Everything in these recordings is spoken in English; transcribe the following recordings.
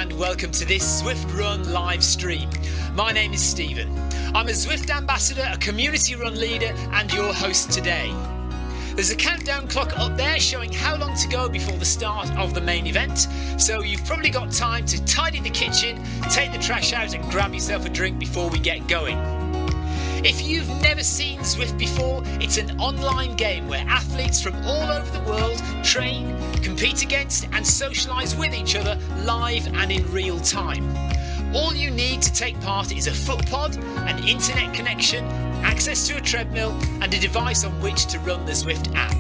and welcome to this Zwift Run live stream. My name is Stephen. I'm a Zwift ambassador, a community run leader and your host today. There's a countdown clock up there showing how long to go before the start of the main event, so you've probably got time to tidy the kitchen, take the trash out and grab yourself a drink before we get going. If you've never seen Zwift before, it's an online game where athletes from all over the world train, compete against and socialise with each other live and in real time. All you need to take part is a foot pod, an internet connection, access to a treadmill and a device on which to run the Zwift app.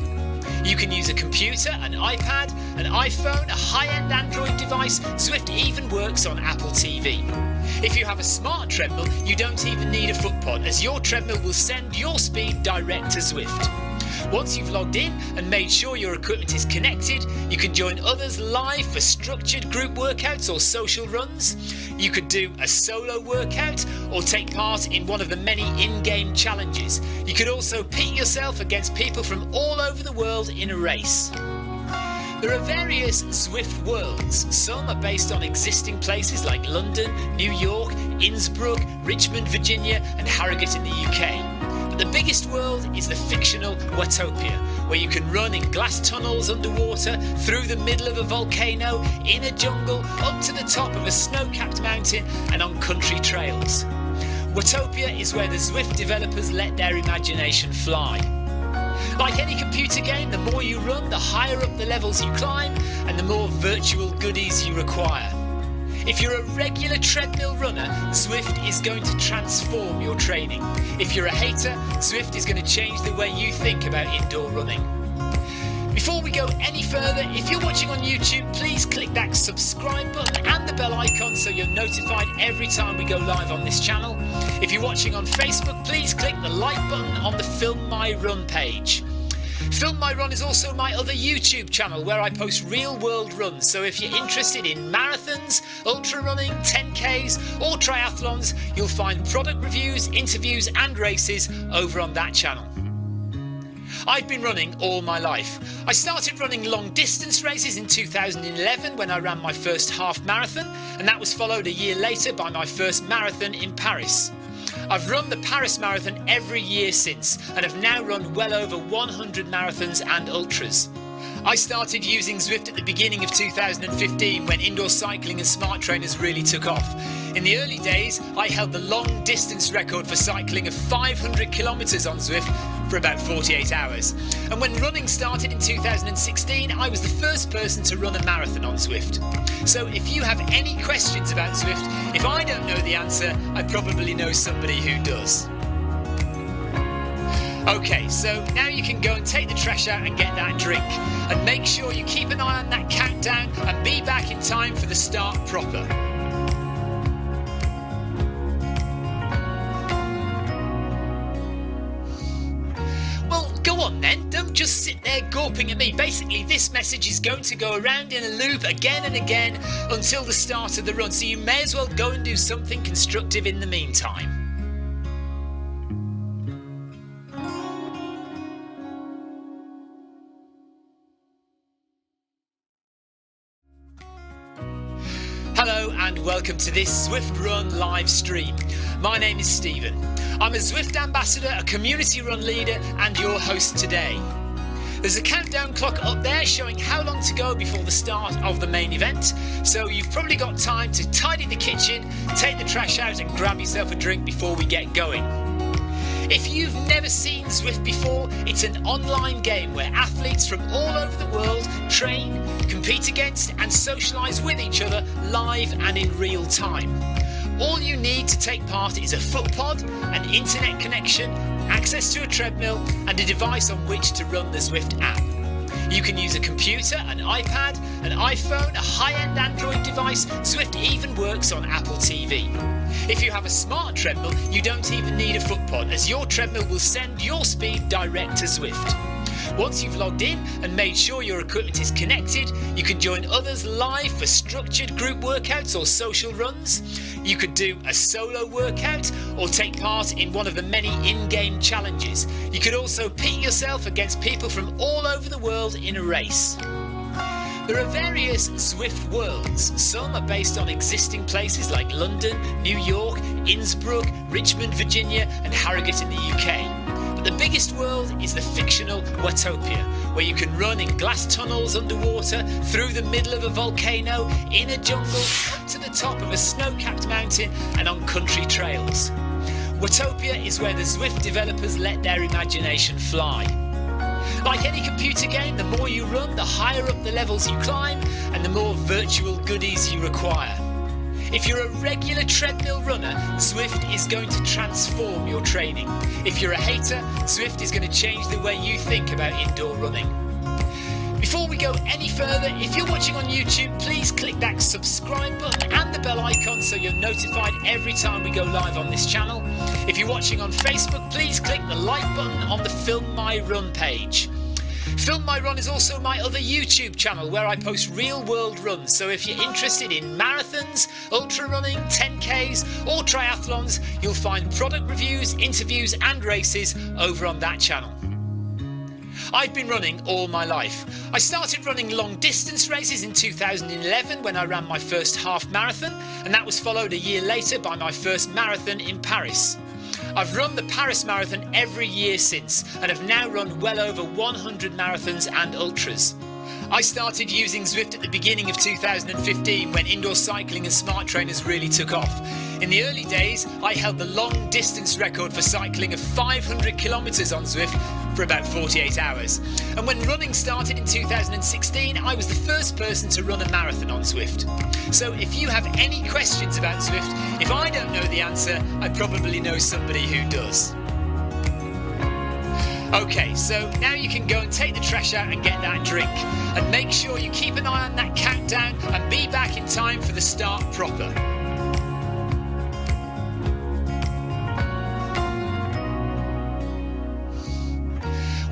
You can use a computer, an iPad, an iPhone, a high-end Android device. Zwift even works on Apple TV. If you have a smart treadmill, you don't even need a foot pod, as your treadmill will send your speed direct to Zwift. Once you've logged in and made sure your equipment is connected, you can join others live for structured group workouts or social runs. You could do a solo workout or take part in one of the many in-game challenges. You could also pit yourself against people from all over the world in a race. There are various Zwift worlds. Some are based on existing places like London, New York, Innsbruck, Richmond, Virginia and Harrogate in the UK. The biggest world is the fictional Watopia, where you can run in glass tunnels underwater, through the middle of a volcano, in a jungle, up to the top of a snow-capped mountain and on country trails. Watopia is where the Zwift developers let their imagination fly. Like any computer game, the more you run, the higher up the levels you climb and the more virtual goodies you require. If you're a regular treadmill runner, Zwift is going to transform your training. If you're a hater, Zwift is going to change the way you think about indoor running. Before we go any further, if you're watching on YouTube, please click that subscribe button and the bell icon so you're notified every time we go live on this channel. If you're watching on Facebook, please click the like button on the Film My Run page. Film My Run is also my other YouTube channel where I post real world runs, so if you're interested in marathons, ultra running, 10Ks or triathlons, you'll find product reviews, interviews and races over on that channel. I've been running all my life. I started running long distance races in 2011 when I ran my first half marathon, and that was followed a year later by my first marathon in Paris. I've run the Paris Marathon every year since and have now run well over 100 marathons and ultras. I started using Zwift at the beginning of 2015 when indoor cycling and smart trainers really took off. In the early days, I held the long distance record for cycling of 500 kilometres on Zwift for about 48 hours. And when running started in 2016, I was the first person to run a marathon on Zwift. So if you have any questions about Zwift, if I don't know the answer, I probably know somebody who does. Okay, so now you can go and take the trash out and get that drink. And make sure you keep an eye on that countdown and be back in time for the start proper. Well, go on then, don't just sit there gawping at me. Basically, this message is going to go around in a loop again and again until the start of the run, so you may as well go and do something constructive in the meantime. Hello and welcome to this Zwift Run live stream. My name is Stephen. I'm a Zwift ambassador, a community run leader and your host today. There's a countdown clock up there showing how long to go before the start of the main event, so you've probably got time to tidy the kitchen, take the trash out and grab yourself a drink before we get going. If you've never seen Zwift before, it's an online game where athletes from all over the world train, compete against and socialise with each other live and in real time. All you need to take part is a foot pod, an internet connection, access to a treadmill and a device on which to run the Zwift app. You can use a computer, an iPad, an iPhone, a high-end Android device. Zwift even works on Apple TV. If you have a smart treadmill, you don't even need a foot pod, as your treadmill will send your speed direct to Zwift. Once you've logged in and made sure your equipment is connected, you can join others live for structured group workouts or social runs. You could do a solo workout or take part in one of the many in-game challenges. You could also pit yourself against people from all over the world in a race. There are various Zwift worlds. Some are based on existing places like London, New York, Innsbruck, Richmond, Virginia and Harrogate in the UK. But the biggest world is the fictional Watopia, where you can run in glass tunnels underwater, through the middle of a volcano, in a jungle, up to the top of a snow-capped mountain and on country trails. Watopia is where the Zwift developers let their imagination fly. Like any computer game, the more you run, the higher up the levels you climb and the more virtual goodies you require. If you're a regular treadmill runner, Zwift is going to transform your training. If you're a hater, Zwift is going to change the way you think about indoor running. Before we go any further, if you're watching on YouTube, please click that subscribe button and the bell icon so you're notified every time we go live on this channel. If you're watching on Facebook, please click the like button on the Film My Run page. Film My Run is also my other YouTube channel where I post real world runs, so if you're interested in marathons, ultra running, 10Ks or triathlons, you'll find product reviews, interviews and races over on that channel. I've been running all my life. I started running long distance races in 2011 when I ran my first half marathon, and that was followed a year later by my first marathon in Paris. I've run the Paris Marathon every year since and have now run well over 100 marathons and ultras. I started using Zwift at the beginning of 2015 when indoor cycling and smart trainers really took off. In the early days, I held the long distance record for cycling of 500 kilometres on Zwift for about 48 hours. And when running started in 2016, I was the first person to run a marathon on Zwift. So if you have any questions about Zwift, if I don't know the answer, I probably know somebody who does. Okay, so now you can go and take the trash out and get that drink. And make sure you keep an eye on that countdown and be back in time for the start proper.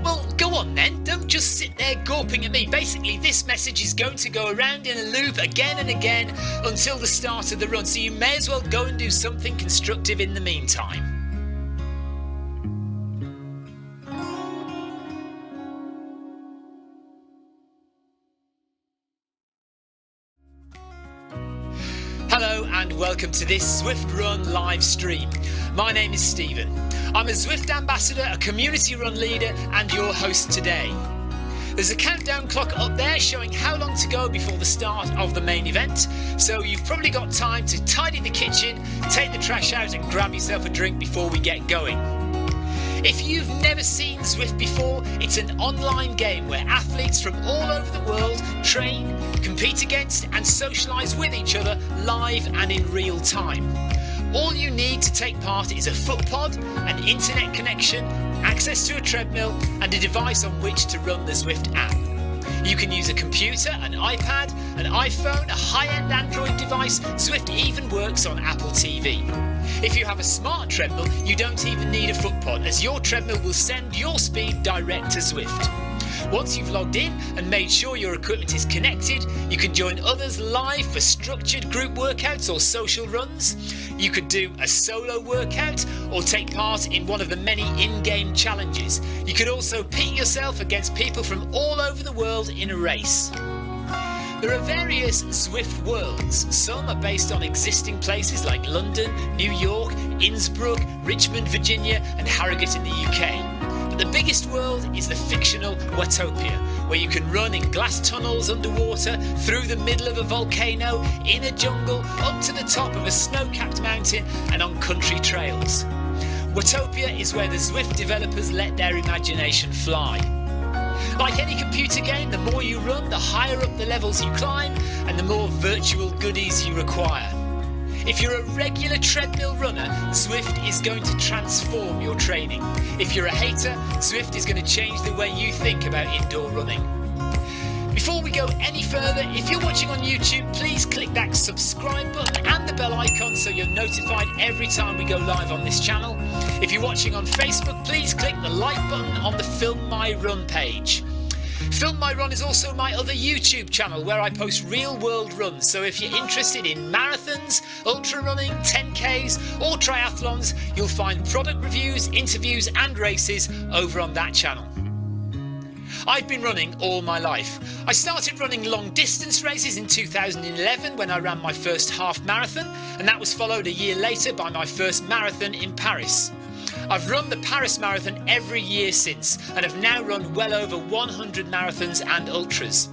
Well, go on then, don't just sit there gawping at me. Basically, this message is going to go around in a loop again and again until the start of the run, so you may as well go and do something constructive in the meantime. Hello and welcome to this Zwift Run live stream. My name is Stephen. I'm a Zwift ambassador, a community run leader and your host today. There's a countdown clock up there showing how long to go before the start of the main event, so you've probably got time to tidy the kitchen, take the trash out and grab yourself a drink before we get going. If you've never seen Zwift before, it's an online game where athletes from all over the world train, compete against and socialise with each other live and in real time. All you need to take part is a foot pod, an internet connection, access to a treadmill and a device on which to run the Zwift app. You can use a computer, an iPad, an iPhone, a high-end Android device. Zwift even works on Apple TV. If you have a smart treadmill, you don't even need a foot pod, as your treadmill will send your speed direct to Zwift. Once you've logged in and made sure your equipment is connected, you can join others live for structured group workouts or social runs. You could do a solo workout or take part in one of the many in-game challenges. You could also pit yourself against people from all over the world in a race. There are various Zwift worlds. Some are based on existing places like London, New York, Innsbruck, Richmond, Virginia and Harrogate in the UK. But the biggest world is the fictional Watopia, where you can run in glass tunnels underwater, through the middle of a volcano, in a jungle, up to the top of a snow-capped mountain and on country trails. Watopia is where the Zwift developers let their imagination fly. Like any computer game, the more you run, the higher up the levels you climb and the more virtual goodies you require. If you're a regular treadmill runner, Zwift is going to transform your training. If you're a hater, Zwift is going to change the way you think about indoor running. Before we go any further, if you're watching on YouTube, please click that subscribe button and the bell icon so you're notified every time we go live on this channel. If you're watching on Facebook, please click the like button on the Film My Run page. Film My Run is also my other YouTube channel where I post real world runs, so if you're interested in marathons, ultra running, 10Ks or triathlons, you'll find product reviews, interviews and races over on that channel. I've been running all my life. I started running long distance races in 2011 when I ran my first half marathon, and that was followed a year later by my first marathon in Paris. I've run the Paris Marathon every year since and have now run well over 100 marathons and ultras.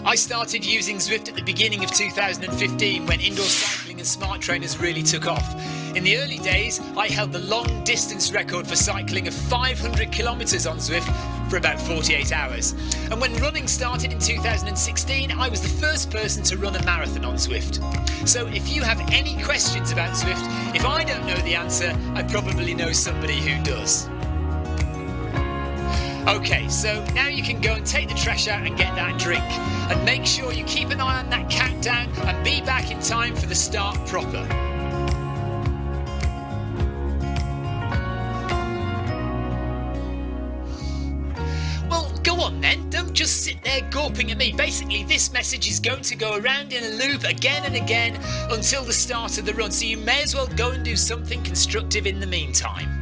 I started using Zwift at the beginning of 2015 when indoor cycling and smart trainers really took off. In the early days, I held the long distance record for cycling of 500 kilometres on Zwift for about 48 hours. And when running started in 2016, I was the first person to run a marathon on Zwift. So if you have any questions about Zwift, if I don't know the answer, I probably know somebody who does. Okay, so now you can go and take the trash out and get that drink. And make sure you keep an eye on that countdown and be back in time for the start proper. Well, go on then, don't just sit there gawping at me. Basically, this message is going to go around in a loop again and again until the start of the run, so you may as well go and do something constructive in the meantime.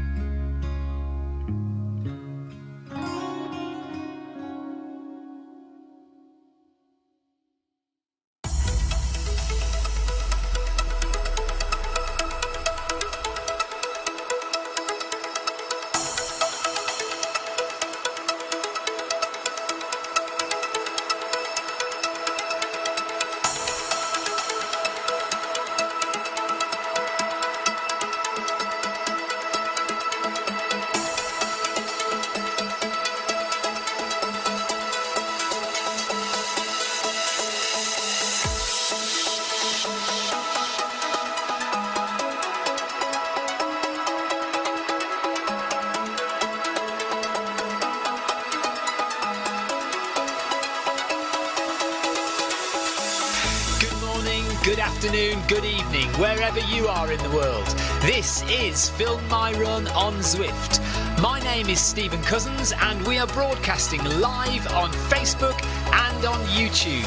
Good afternoon, good evening, wherever you are in the world. This is Film My Run on Zwift. My name is Stephen Cousins and we are broadcasting live on Facebook and on YouTube.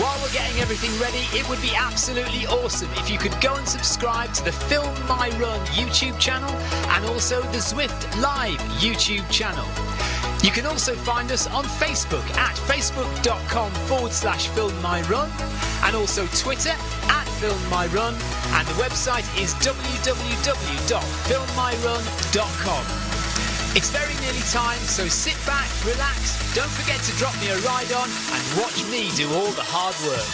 While we're getting everything ready, it would be absolutely awesome if you could go and subscribe to the Film My Run YouTube channel and also the Zwift Live YouTube channel. You can also find us on Facebook at facebook.com/filmmyrun and also Twitter at filmmyrun, and the website is www.filmmyrun.com. It's very nearly time, so sit back, relax, don't forget to drop me a ride on and watch me do all the hard work.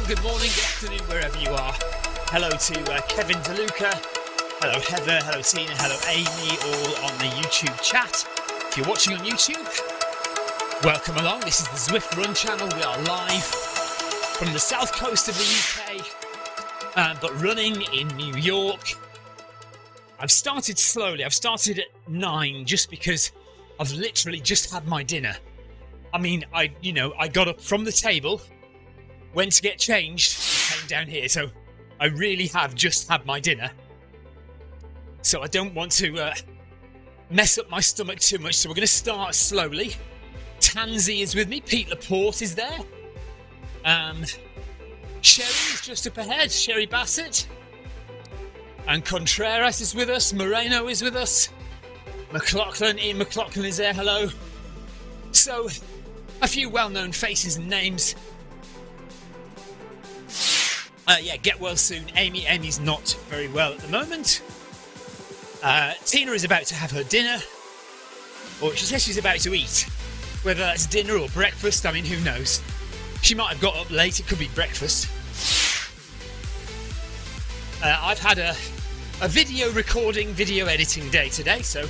Good morning, good afternoon, wherever you are. Hello to Kevin DeLuca, hello Heather, hello Tina, hello Amy, all on the YouTube chat. If you're watching on YouTube, welcome along. This is the Zwift Run channel. We are live from the south coast of the UK, but running in New York. I've started slowly. I've started at 9 just because I've literally just had my dinner. I mean, I got up from the table, went to get changed, came down here, so I really have just had my dinner. So I don't want to mess up my stomach too much, so we're going to start slowly. Tansy is with me, Pete Laporte is there. Sherry is just up ahead, Sherry Bassett. And Contreras is with us, Moreno is with us. Ian McLaughlin is there, hello. So, a few well-known faces and names. Get well soon. Amy's not very well at the moment. Tina is about to have her dinner. Or she says she's about to eat. Whether that's dinner or breakfast, I mean, who knows? She might have got up late, it could be breakfast. I've had a video recording, video editing day today, so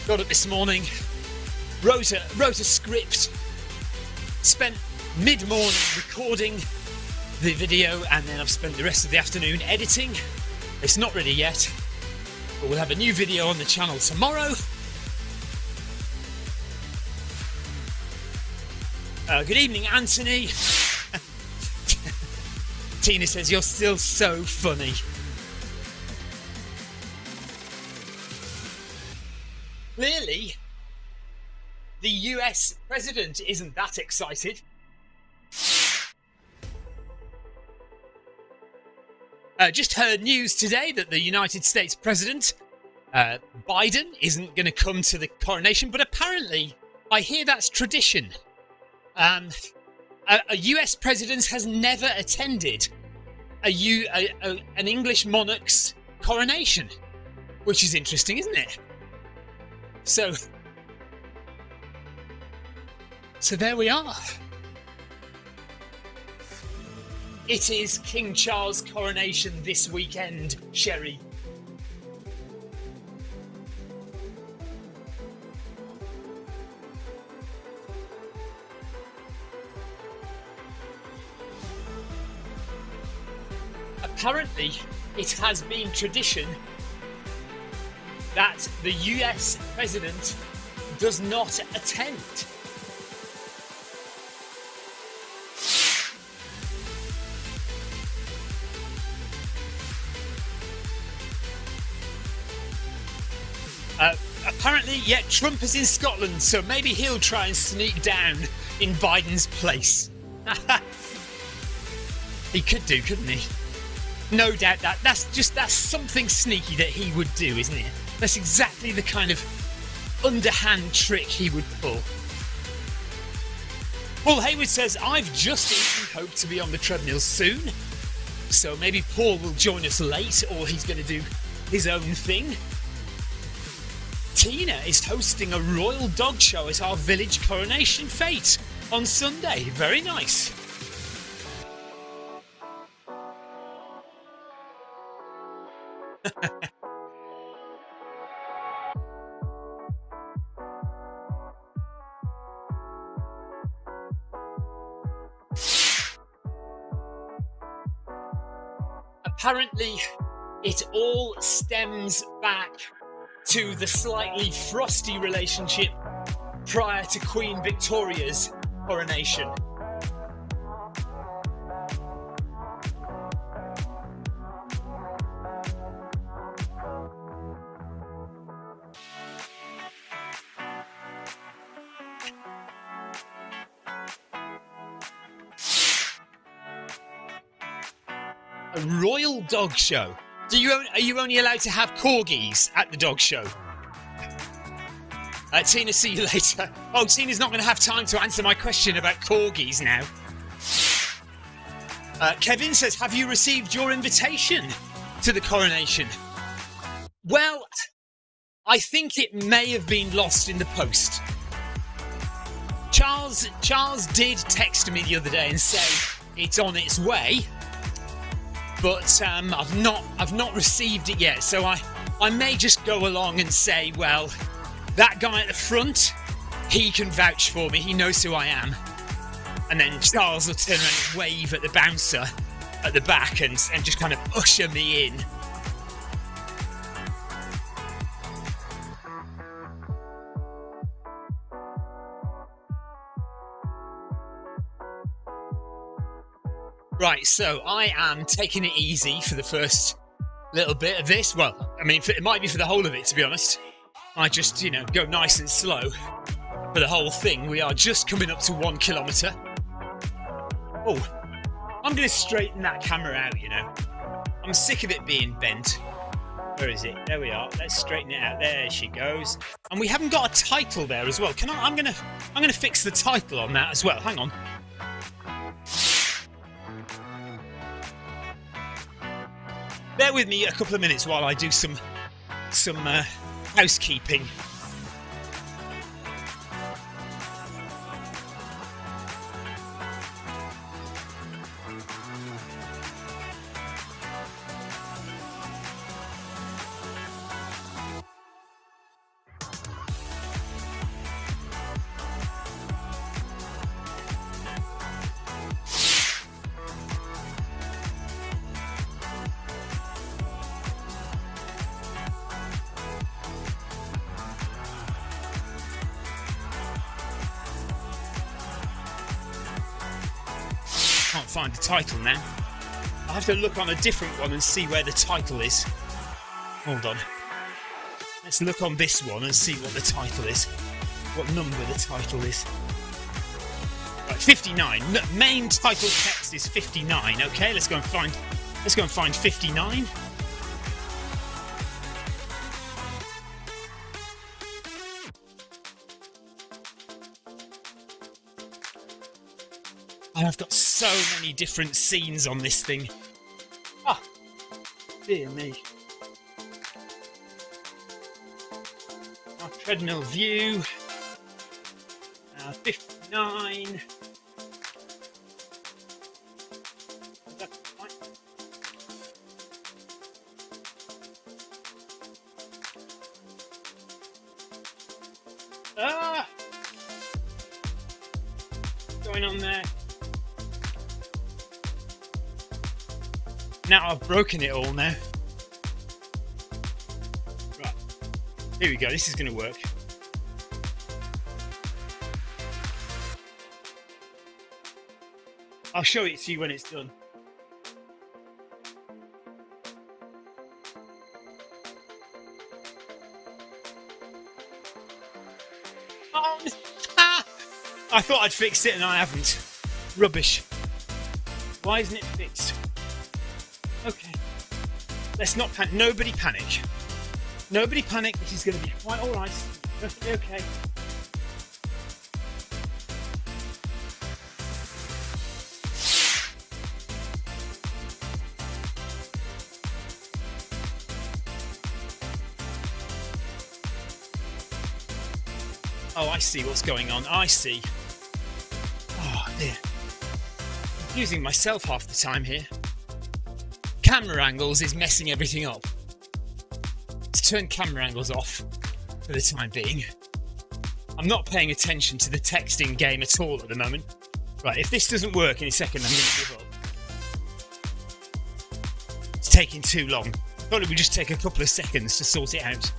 got up this morning, wrote a script, spent mid-morning recording the video, and then I've spent the rest of the afternoon editing. It's not ready yet, but we'll have a new video on the channel tomorrow. Good evening, Anthony. Tina says, you're still so funny. Clearly, the US president isn't that excited. Just heard news today that the United States president, Biden, isn't going to come to the coronation, but apparently, I hear that's tradition. A US president has never attended an English monarch's coronation, which is interesting, isn't it? So there we are. It is King Charles' coronation this weekend, Sherry. Apparently, it has been tradition that the US president does not attend. Apparently, yeah, Trump is in Scotland, so maybe he'll try and sneak down in Biden's place. He could do, couldn't he? No doubt that's something sneaky that he would do, isn't it? That's exactly the kind of underhand trick he would pull. Paul Hayward says, I've just eaten, hope to be on the treadmill soon. So maybe Paul will join us late, or he's going to do his own thing. Tina is hosting a royal dog show at our village coronation fete on Sunday. Very nice. Apparently, it all stems back to the slightly frosty relationship prior to Queen Victoria's coronation. A royal dog show. Are you only allowed to have corgis at the dog show? Tina, see you later. Oh, Tina's not going to have time to answer my question about corgis now. Kevin says, have you received your invitation to the coronation? Well, I think it may have been lost in the post. Charles did text me the other day and say it's on its way. But I've not received it yet, so I may just go along and say, well, that guy at the front, he can vouch for me, he knows who I am. And then Charles will turn around and wave at the bouncer at the back and just kind of usher me in. Right, so I am taking it easy for the first little bit of this. Well, I mean, it might be for the whole of it, to be honest. I just, go nice and slow for the whole thing. We are just coming up to 1 kilometre. Oh, I'm going to straighten that camera out, I'm sick of it being bent. Where is it? There we are. Let's straighten it out. There she goes. And we haven't got a title there as well. I'm gonna fix the title on that as well. Hang on. Bear with me a couple of minutes while I do some housekeeping. Can't find the title now. I'll have to look on a different one and see where the title is. Hold on. Let's look on this one and see what the title is. What number the title is. Right, 59. Main title text is 59. Okay, let's go and find 59. And I've got so many different scenes on this thing. Ah, dear me. Our treadmill view. 59. Ah! What's going on there? Now I've broken it all now. Right. Here we go. This is going to work. I'll show it to you when it's done. Oh, I thought I'd fixed it and I haven't. Rubbish. Why isn't it fixed? Okay. Let's not panic. Nobody panic. Nobody panic. This is going to be quite alright. Perfectly okay. Oh, I see what's going on. I see. Oh, dear. I'm confusing myself half the time here. Camera angles is messing everything up. Let's turn camera angles off for the time being. I'm not paying attention to the texting game at all at the moment. Right, if this doesn't work in a second, I'm going to give up. It's taking too long. Thought it would just take a couple of seconds to sort it out.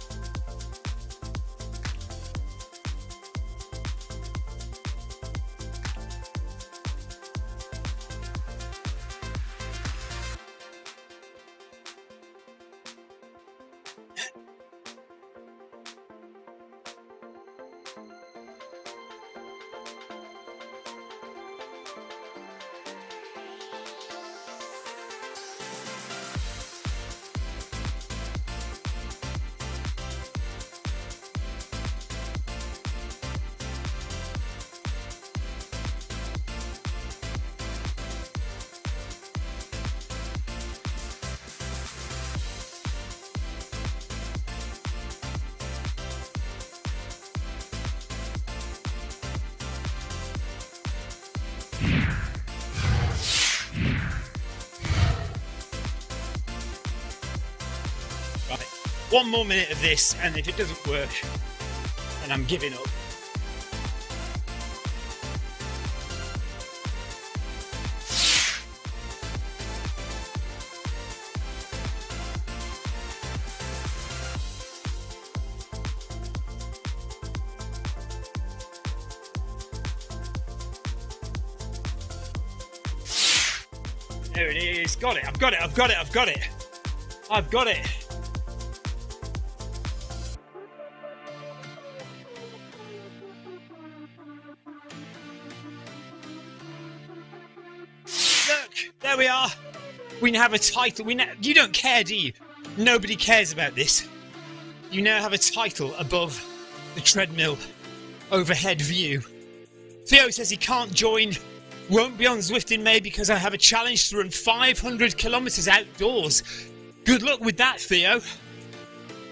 One more minute of this, and if it doesn't work, then I'm giving up. There it is. Got it. I've got it. I've got it. I've got it. I've got it. There we are. We now have a title. You don't care, do you? Nobody cares about this. You now have a title above the treadmill overhead view. Theo says he can't join. Won't be on Zwift in May because I have a challenge to run 500 kilometres outdoors. Good luck with that, Theo.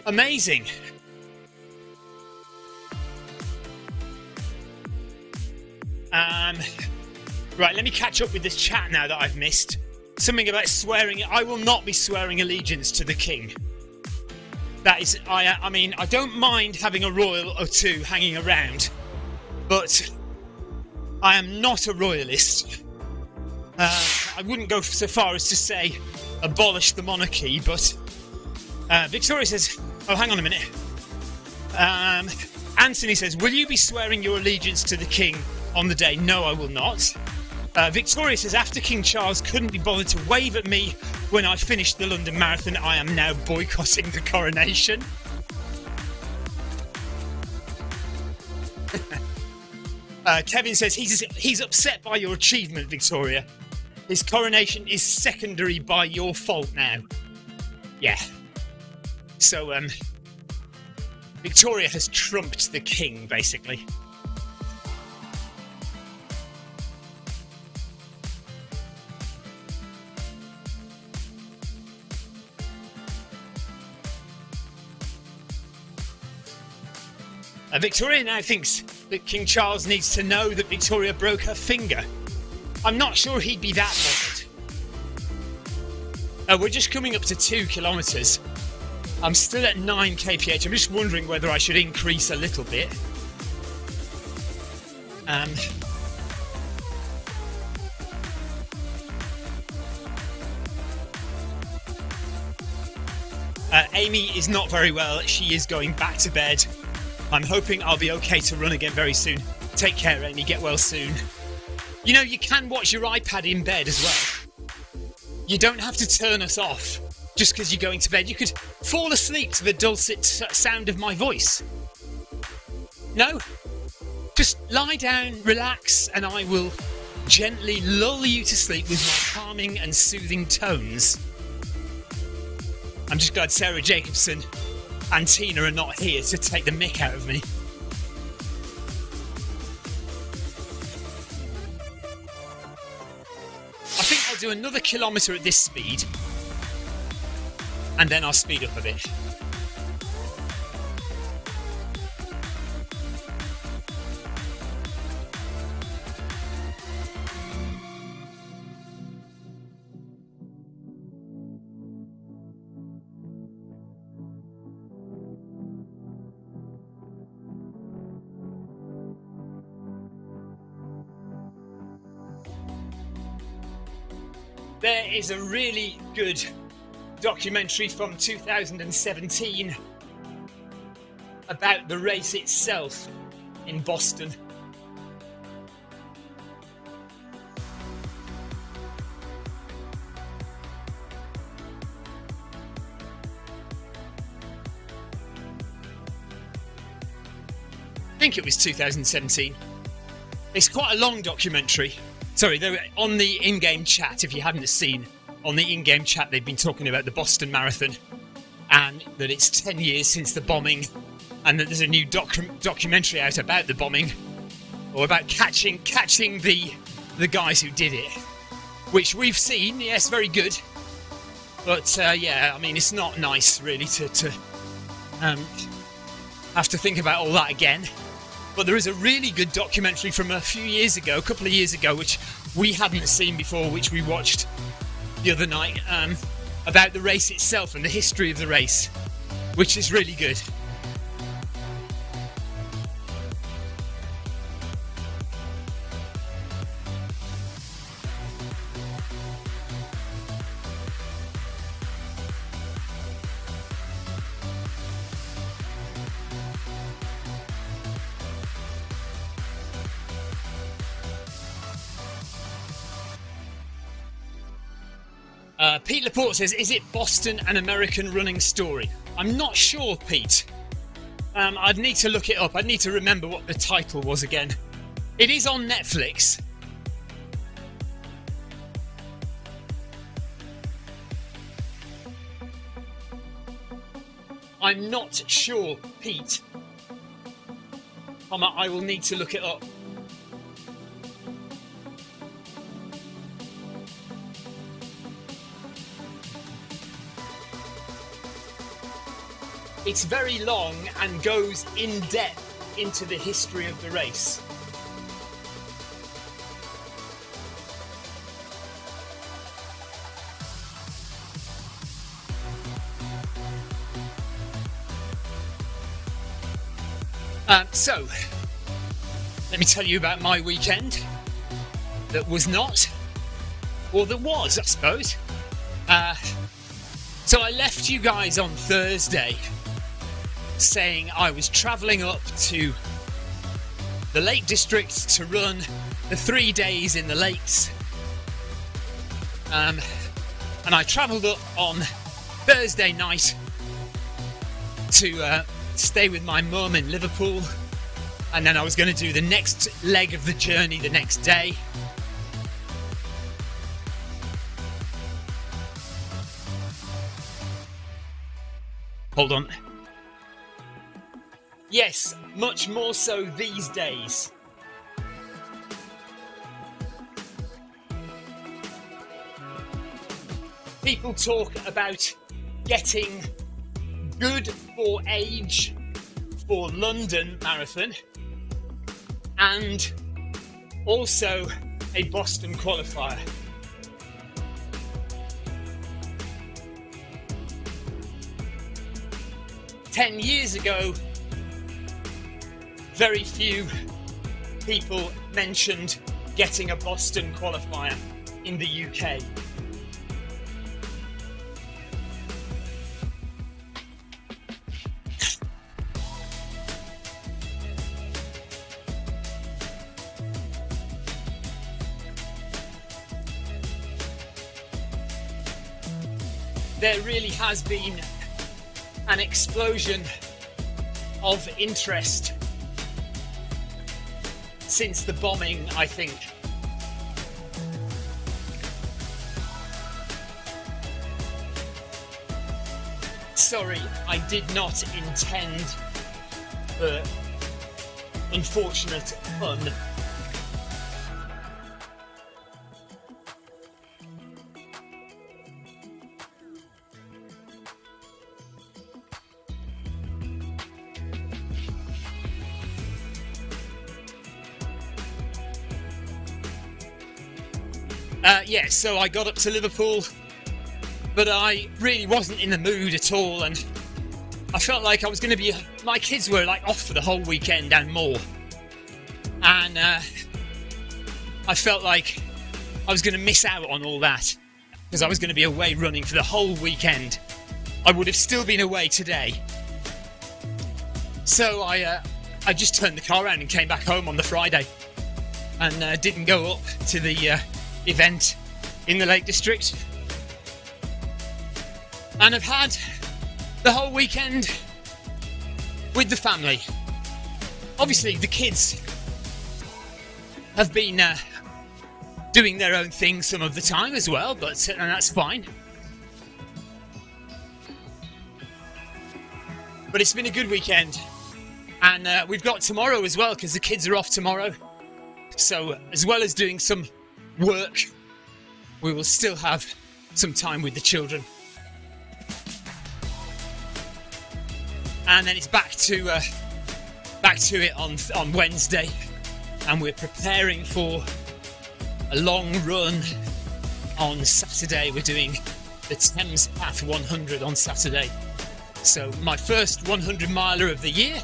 Amazing. Right, let me catch up with this chat now that I've missed. Something about swearing. I will not be swearing allegiance to the king. That is, I mean, I don't mind having a royal or two hanging around, but I am not a royalist. I wouldn't go so far as to say abolish the monarchy, but Victoria says, oh, hang on a minute. Anthony says, will you be swearing your allegiance to the king on the day? No, I will not. Victoria says, after King Charles couldn't be bothered to wave at me when I finished the London Marathon, I am now boycotting the coronation. Kevin says, he's upset by your achievement, Victoria. His coronation is secondary by your fault now. Yeah. So, Victoria has trumped the king, basically. Victoria now thinks that King Charles needs to know that Victoria broke her finger. I'm not sure he'd be that bothered. We're just coming up to 2 kilometres. I'm still at 9 kph. I'm just wondering whether I should increase a little bit. Amy is not very well. She is going back to bed. I'm hoping I'll be okay to run again very soon. Take care, Amy. Get well soon. You know, you can watch your iPad in bed as well. You don't have to turn us off just because you're going to bed. You could fall asleep to the dulcet sound of my voice. No? Just lie down, relax, and I will gently lull you to sleep with my calming and soothing tones. I'm just glad Sarah Jacobson and Tina are not here to take the mick out of me. I think I'll do another kilometre at this speed, and then I'll speed up a bit. There is a really good documentary from 2017 about the race itself in Boston. I think it was 2017. It's quite a long documentary. Sorry, they were on the in-game chat, if you hadn't seen, on the in-game chat they've been talking about the Boston Marathon and that it's 10 years since the bombing and that there's a new documentary out about the bombing or about catching the guys who did it, which we've seen. Yes, very good. But yeah, I mean, it's not nice really to have to think about all that again. But there is a really good documentary from a couple of years ago, which we hadn't seen before, which we watched the other night, about the race itself and the history of the race, which is really good. Pete Laporte says, is it Boston an American running story? I'm not sure, Pete. I'd need to look it up. I'd need to remember what the title was again. It is on Netflix. I'm not sure, Pete. I will need to look it up. It's very long and goes in depth into the history of the race. So, let me tell you about my weekend that was not, or that was, I suppose. So I left you guys on Thursday saying I was travelling up to the Lake District to run the 3 days in the lakes. And I travelled up on Thursday night to stay with my mum in Liverpool, and then I was going to do the next leg of the journey the next day. Hold on. Yes, much more so these days. People talk about getting good for age for London Marathon and also a Boston qualifier. Ten years ago, very few people mentioned getting a Boston qualifier in the UK. There really has been an explosion of interest since the bombing, I think. Sorry, I did not intend for unfortunate pun. Yeah, so I got up to Liverpool, but I really wasn't in the mood at all, and I felt like I was going to be... My kids were like off for the whole weekend and more, and I felt like I was going to miss out on all that, because I was going to be away running for the whole weekend. I would have still been away today. So I just turned the car around and came back home on the Friday, and didn't go up to the event in the Lake District, and I've had the whole weekend with the family. Obviously the kids have been doing their own thing some of the time as well, but and that's fine. But it's been a good weekend, and we've got tomorrow as well, because the kids are off tomorrow, so as well as doing some work, we will still have some time with the children, and then it's back to it on Wednesday, and we're preparing for a long run on Saturday. We're doing the Thames Path 100 on Saturday, so my first 100 miler of the year.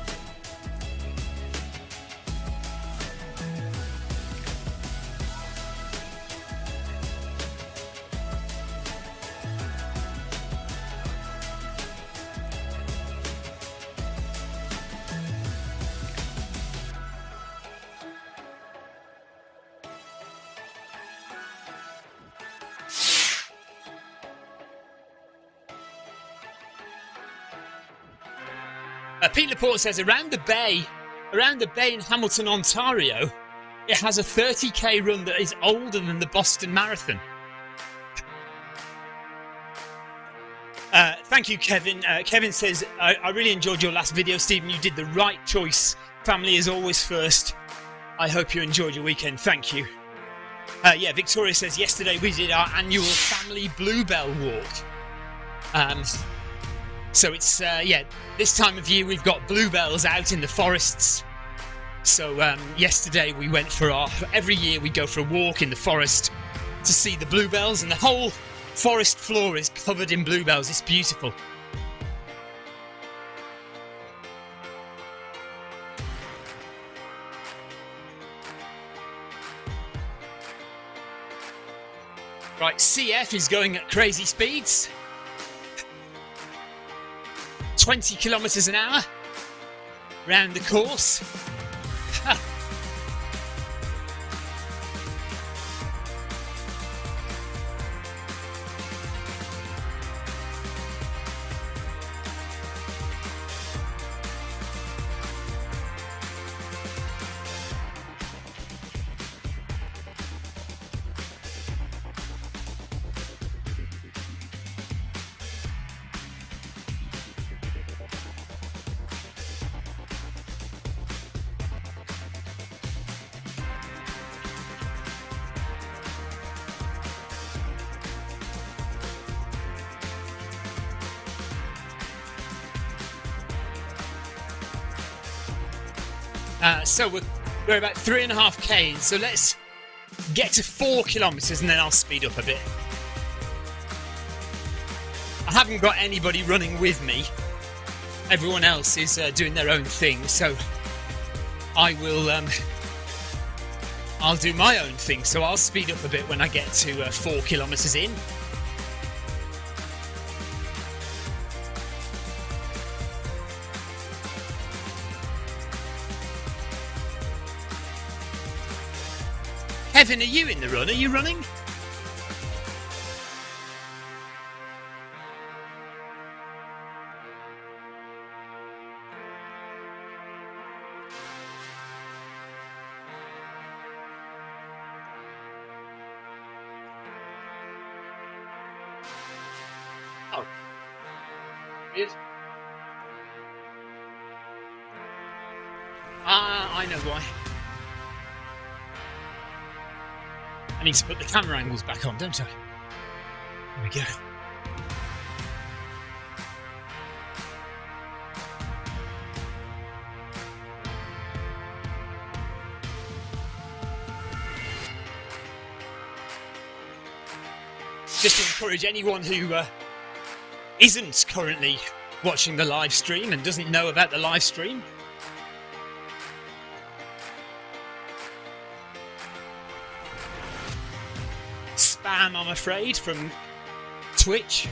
Pete Laporte says around the bay in Hamilton, Ontario, it has a 30k run that is older than the Boston Marathon. Thank you, Kevin. Kevin says, I really enjoyed your last video, Stephen. You did the right choice. Family is always first. I hope you enjoyed your weekend. Thank you. Yeah, Victoria says, yesterday we did our annual family bluebell walk. So it's, yeah, this time of year we've got bluebells out in the forests. So yesterday we went for every year we go for a walk in the forest to see the bluebells, and the whole forest floor is covered in bluebells. It's beautiful. Right, CF is going at crazy speeds. 20 kilometres an hour round the course. So we're about 3.5k, so let's get to 4 kilometres and then I'll speed up a bit. I haven't got anybody running with me. Everyone else is doing their own thing, so I will I'll do my own thing, so I'll speed up a bit when I get to 4 kilometres in. Kevin, are you in the run? Are you running? Oh. Weird. I know why. I need to put the camera angles back on, don't I? There we go. Just to encourage anyone who isn't currently watching the live stream and doesn't know about the live stream, spam, I'm afraid, from Twitch.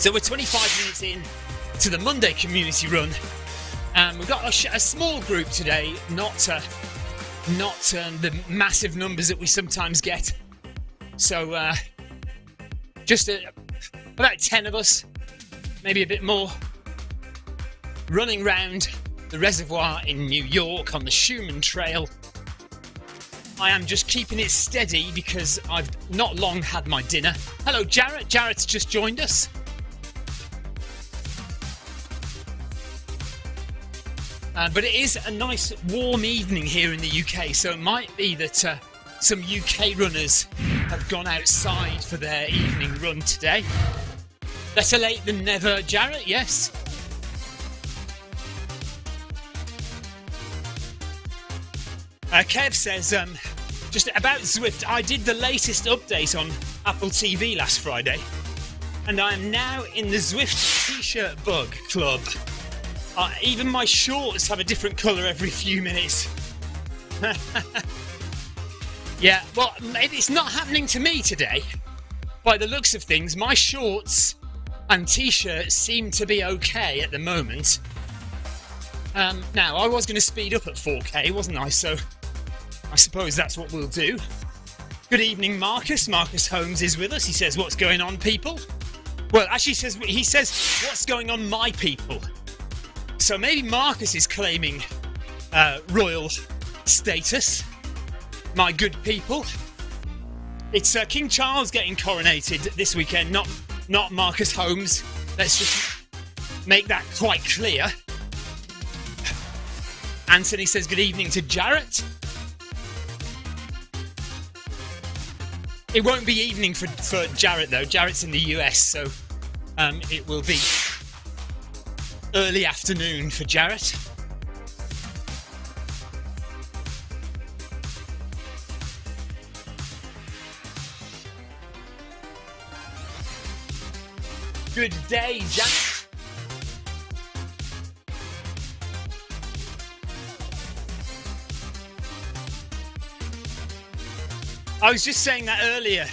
So we're 25 minutes in to the Monday community run. We've got a small group today, not the massive numbers that we sometimes get. So just about 10 of us, maybe a bit more, running round the reservoir in New York on the Schumann Trail. I am just keeping it steady because I've not long had my dinner. Hello, Jarrett. Jarrett's just joined us. But it is a nice warm evening here in the UK, so it might be that some UK runners have gone outside for their evening run today. Better late than never, Jarrett, yes. Kev says, just about Zwift, I did the latest update on Apple TV last Friday, and I am now in the Zwift t-shirt bug club. Even my shorts have a different colour every few minutes. Yeah, well, it's not happening to me today. By the looks of things, my shorts and t-shirts seem to be okay at the moment. Now, I was going to speed up at 4K, wasn't I? So I suppose that's what we'll do. Good evening, Marcus. Marcus Holmes is with us. He says, what's going on, people? Well, actually, he says, what's going on, my people? So maybe Marcus is claiming royal status. My good people. It's King Charles getting coronated this weekend, not Marcus Holmes. Let's just make that quite clear. Anthony says good evening to Jarrett. It won't be evening for Jarrett though. Jarrett's in the US, so it will be early afternoon for Jarrett. Good day, Janet. I was just saying that earlier,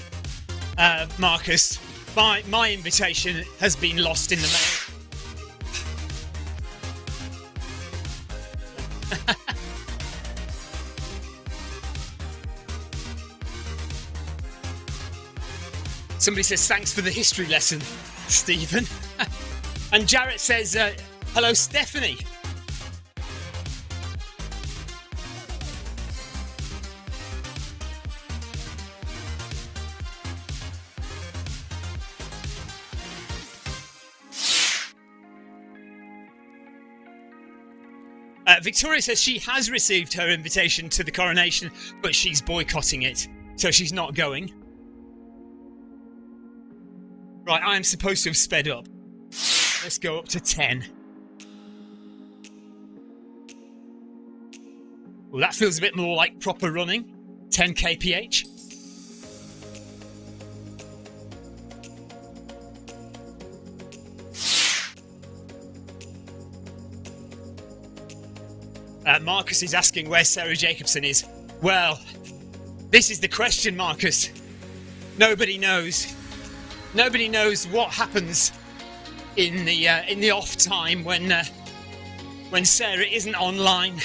Marcus. My invitation has been lost in the mail. Somebody says, thanks for the history lesson, Stephen. And Jarrett says, hello, Stephanie. Victoria says she has received her invitation to the coronation, but she's boycotting it, so she's not going. Right, I am supposed to have sped up. Let's go up to 10. Well, that feels a bit more like proper running. 10 kph. Marcus is asking where Sarah Jacobson is. Well, this is the question, Marcus. Nobody knows. Nobody knows what happens in the off time when Sarah isn't online.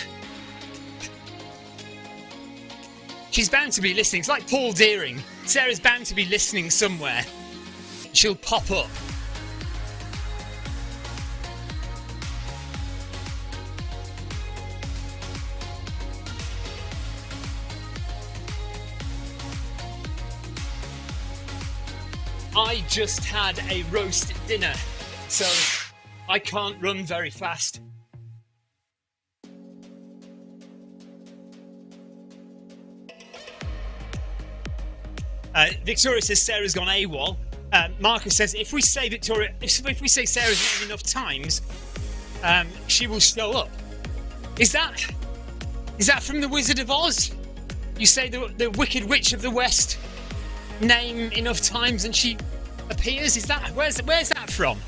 She's bound to be listening. It's like Paul Deering. Sarah's bound to be listening somewhere. She'll pop up. I just had a roast dinner, so I can't run very fast. Victoria says Sarah's gone AWOL. Marcus says if we say if we say Sarah's name enough times, she will show up. Is that from the Wizard of Oz? You say the Wicked Witch of the West name enough times and she appears? Is that where's that from?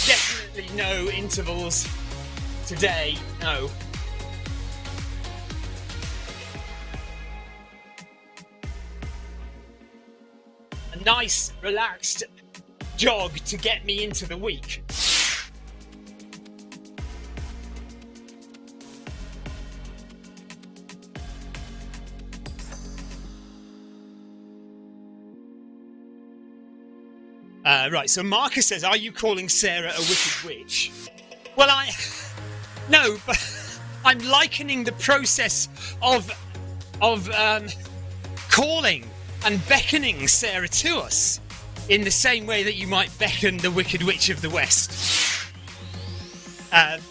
Definitely no intervals today, no. A nice, relaxed jog to get me into the week. Right, so Marcus says, are you calling Sarah a wicked witch? Well, no, but I'm likening the process of calling and beckoning Sarah to us in the same way that you might beckon the Wicked Witch of the West.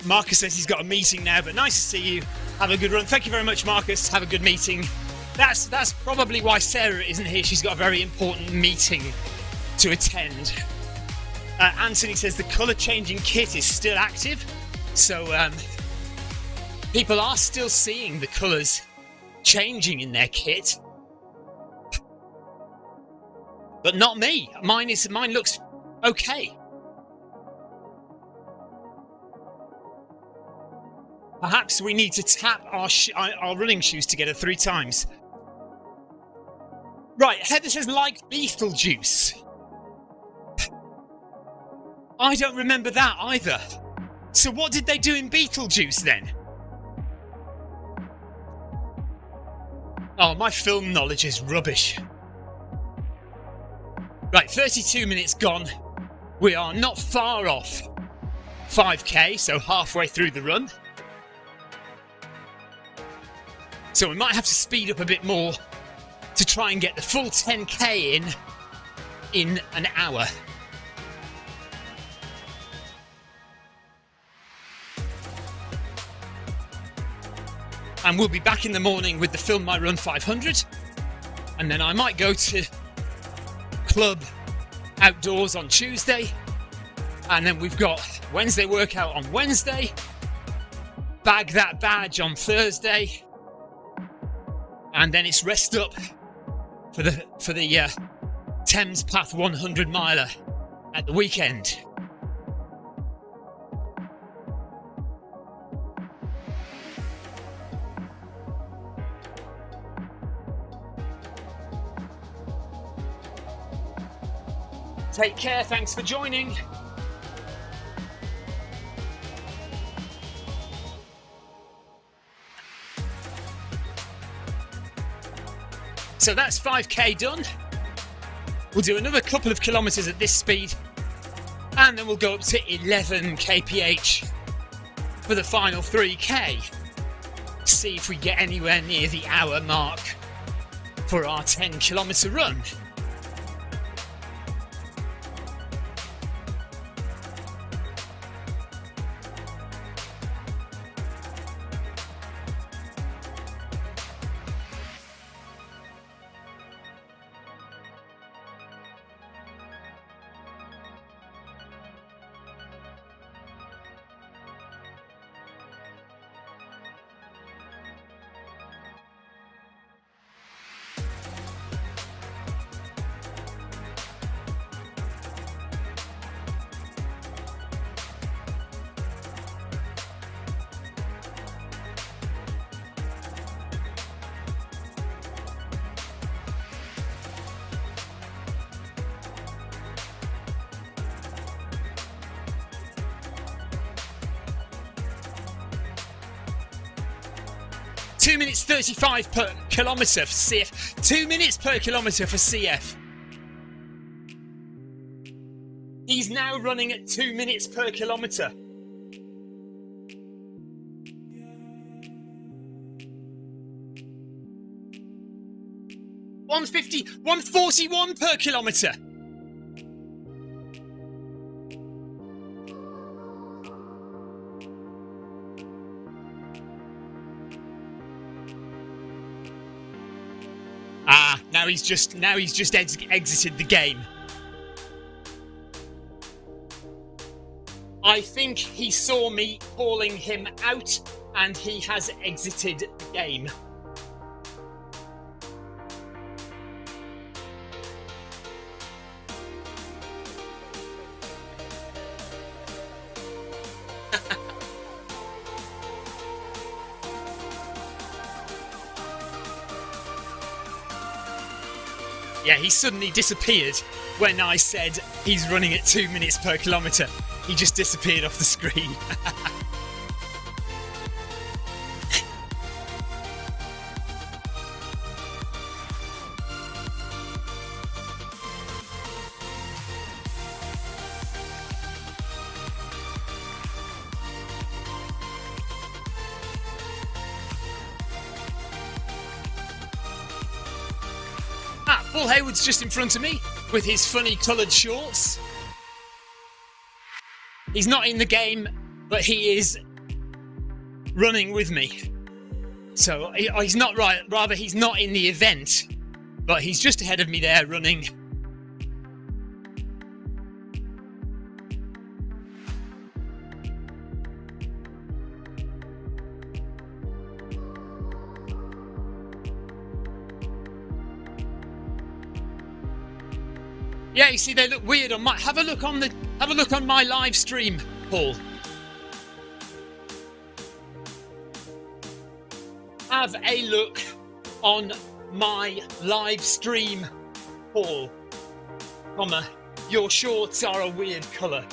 Marcus says he's got a meeting now, but nice to see you. Have a good run. Thank you very much, Marcus. Have a good meeting. That's probably why Sarah isn't here. She's got a very important meeting to attend. Anthony says the colour changing kit is still active, so people are still seeing the colours changing in their kit, but not me. Mine looks okay. Perhaps we need to tap our running shoes together 3 times. Right, Heather says like Beetlejuice. I don't remember that either. So what did they do in Beetlejuice then? Oh, my film knowledge is rubbish. Right, 32 minutes gone. We are not far off 5k, so halfway through the run. So we might have to speed up a bit more to try and get the full 10k in an hour. And we'll be back in the morning with the Film My Run 500. And then I might go to club outdoors on Tuesday. And then we've got Wednesday workout on Wednesday. Bag that badge on Thursday. And then it's rest up for the Thames Path 100 miler at the weekend. Take care, thanks for joining. So that's 5k done. We'll do another couple of kilometres at this speed and then we'll go up to 11 kph for the final 3k. See if we get anywhere near the hour mark for our 10-kilometre run. Two minutes 35 per kilometre for CF. 2 minutes per kilometre for CF. He's now running at 2 minutes per kilometre. $150, $141 per kilometre. Now he's just exited the game. I think he saw me calling him out and he has exited the game. Yeah, he suddenly disappeared when I said he's running at 2 minutes per kilometre. He just disappeared off the screen. Paul Hayward's just in front of me with his funny coloured shorts. He's not in the game, but he is running with me. So he's not right, rather he's not in the event, but he's just ahead of me there running. Yeah, you see, they look weird on my. Have a look on my live stream, Paul. Have a look on my live stream, Paul. Your shorts are a weird colour.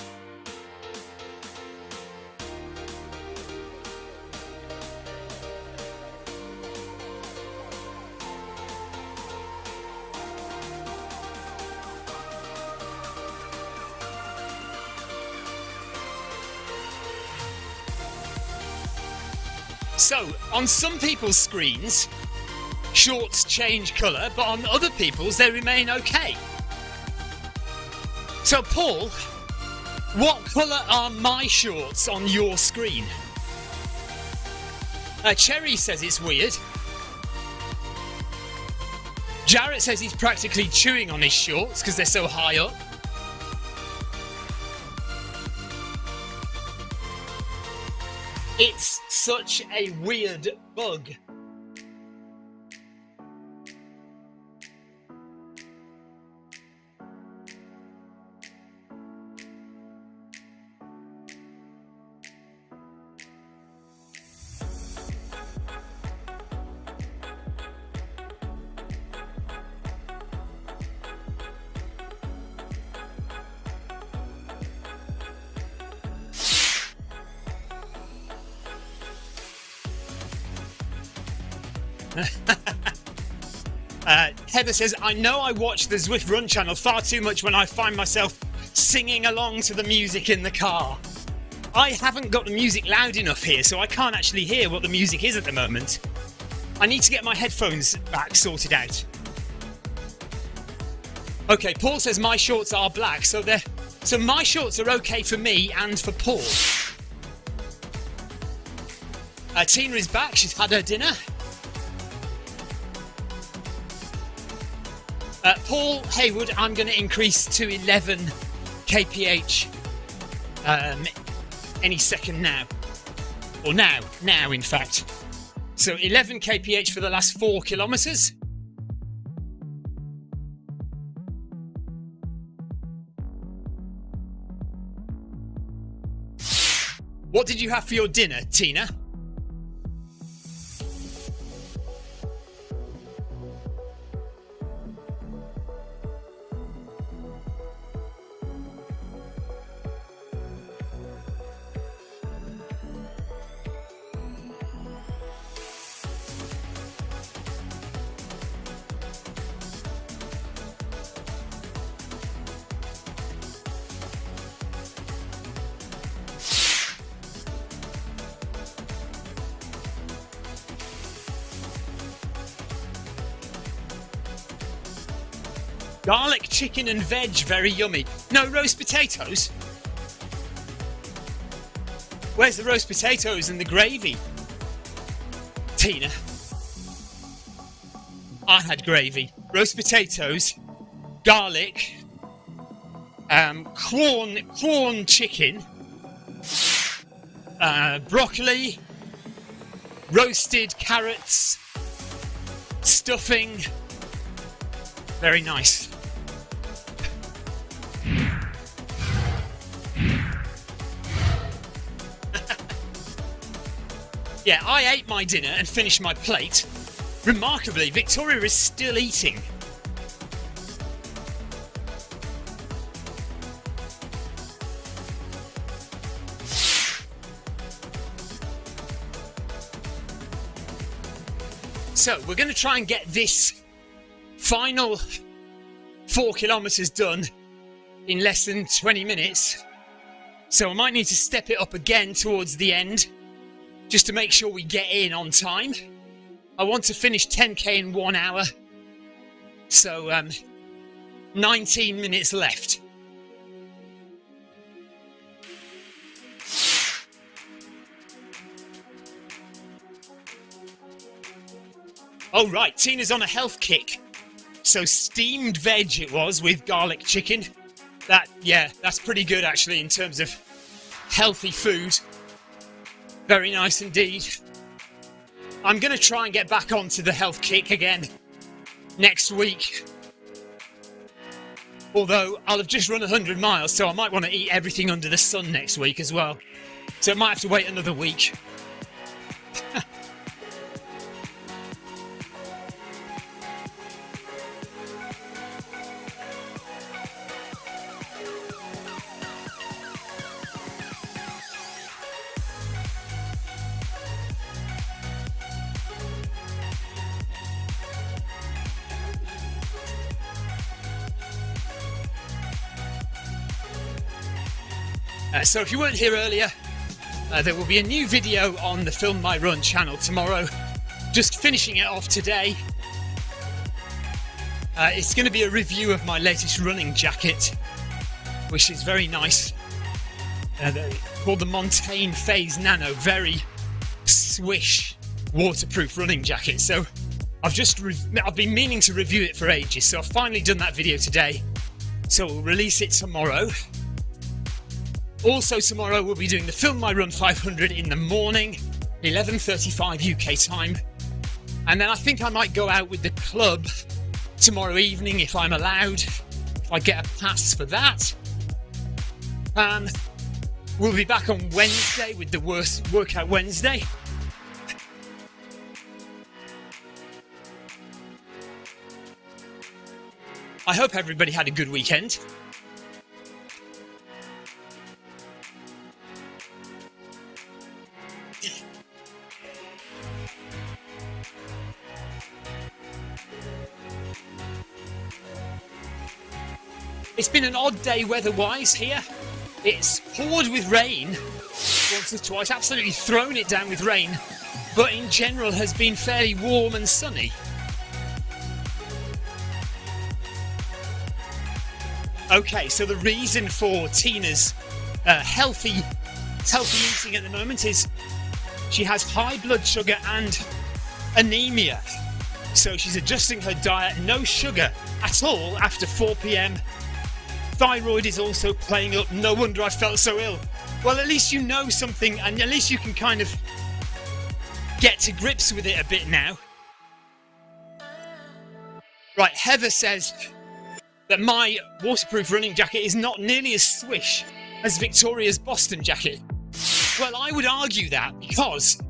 So, on some people's screens, shorts change colour, but on other people's, they remain okay. So, Paul, what colour are my shorts on your screen? Cherry says it's weird. Jarrett says he's practically chewing on his shorts because they're so high up. It's such a weird bug. Heather says, I know I watch the Zwift Run channel far too much when I find myself singing along to the music in the car. I haven't got the music loud enough here, so I can't actually hear what the music is at the moment. I need to get my headphones back sorted out. Okay, Paul says my shorts are black, so my shorts are okay for me and for Paul. Tina is back, she's had her dinner. Paul Haywood, I'm going to increase to 11 kph any second now. Or now in fact. So 11 kph for the last 4 kilometres. What did you have for your dinner, Tina? Garlic, chicken and veg, very yummy. No roast potatoes? Where's the roast potatoes and the gravy? Tina. I had gravy. Roast potatoes, garlic, corn chicken, broccoli, roasted carrots, stuffing. Very nice. Yeah, I ate my dinner and finished my plate. Remarkably, Victoria is still eating. So, we're going to try and get this final 4 kilometres done in less than 20 minutes. So I might need to step it up again towards the end, just to make sure we get in on time. I want to finish 10k in 1 hour. So 19 minutes left. Oh right, Tina's on a health kick. So steamed veg it was with garlic chicken. That's pretty good actually in terms of healthy food. Very nice indeed. I'm going to try and get back onto the health kick again next week. Although I'll have just run 100 miles, so I might want to eat everything under the sun next week as well. So I might have to wait another week. So if you weren't here earlier, There will be a new video on the Film My Run channel tomorrow. Just finishing it off today. It's going to be a review of my latest running jacket, which is very nice. Called the Montaigne Phase Nano, very swish waterproof running jacket. So I've been meaning to review it for ages, so I've finally done that video today. So we'll release it tomorrow. Also tomorrow we'll be doing the Film My Run 500 in the morning, 11:35 UK time. And then I think I might go out with the club tomorrow evening if I'm allowed, if I get a pass for that. We'll be back on Wednesday with the Workout Wednesday. I hope everybody had a good weekend. It's been an odd day weather-wise here. It's poured with rain once or twice, absolutely thrown it down with rain, but in general has been fairly warm and sunny. Okay, so the reason for Tina's healthy eating at the moment is she has high blood sugar and anemia. So she's adjusting her diet, no sugar at all after 4 p.m. Thyroid is also playing up. No wonder I felt so ill. Well, at least you know something, and at least you can kind of get to grips with it a bit now. Right, Heather says that my waterproof running jacket is not nearly as swish as Victoria's Boston jacket. Well, I would argue that because